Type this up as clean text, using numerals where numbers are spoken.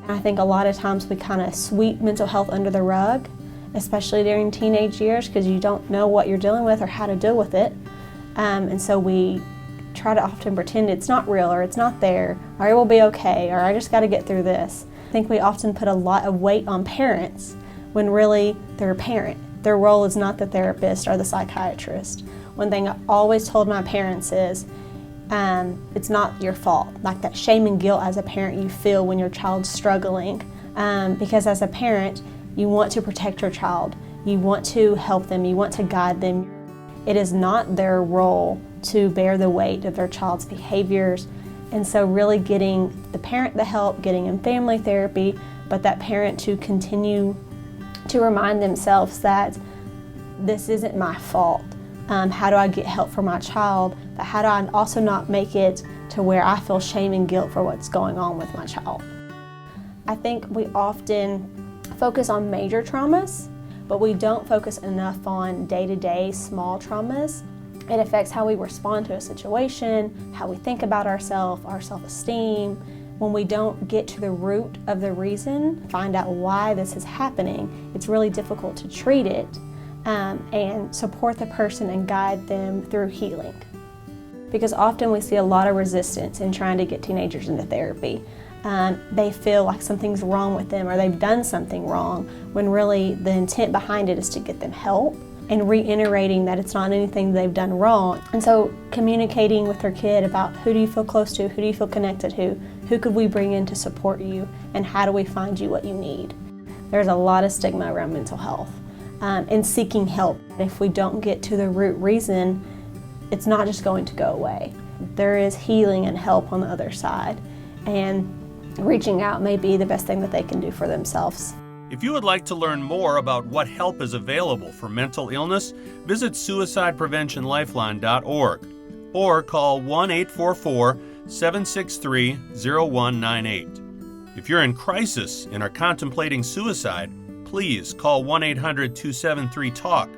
I think a lot of times we kind of sweep mental health under the rug, especially during teenage years, because you don't know what you're dealing with or how to deal with it. And so we try to often pretend it's not real, or it's not there, or it will be okay, or I just got to get through this. I think we often put a lot of weight on parents when really they're a parent. Their role is not the therapist or the psychiatrist. One thing I always told my parents is, it's not your fault. Like that shame and guilt as a parent you feel when your child's struggling. Because as a parent, you want to protect your child. You want to help them. You want to guide them. It is not their role to bear the weight of their child's behaviors. And so really getting the parent the help, getting in family therapy, but that parent to continue to remind themselves that this isn't my fault. How do I get help for my child? But how do I also not make it to where I feel shame and guilt for what's going on with my child? I think we often focus on major traumas, but we don't focus enough on day-to-day small traumas. It affects how we respond to a situation, how we think about ourselves, our self-esteem. When we don't get to the root of the reason, find out why this is happening, it's really difficult to treat it and support the person and guide them through healing. Because often we see a lot of resistance in trying to get teenagers into therapy. They feel like something's wrong with them or they've done something wrong, when really the intent behind it is to get them help, and reiterating that it's not anything they've done wrong. And so communicating with their kid about who do you feel close to, who do you feel connected to, who could we bring in to support you, and how do we find you what you need. There's a lot of stigma around mental health and seeking help. If we don't get to the root reason, it's not just going to go away. There is healing and help on the other side, and reaching out may be the best thing that they can do for themselves. If you would like to learn more about what help is available for mental illness, visit suicidepreventionlifeline.org or call 1-844-763-0198. If you're in crisis and are contemplating suicide, please call 1-800-273-TALK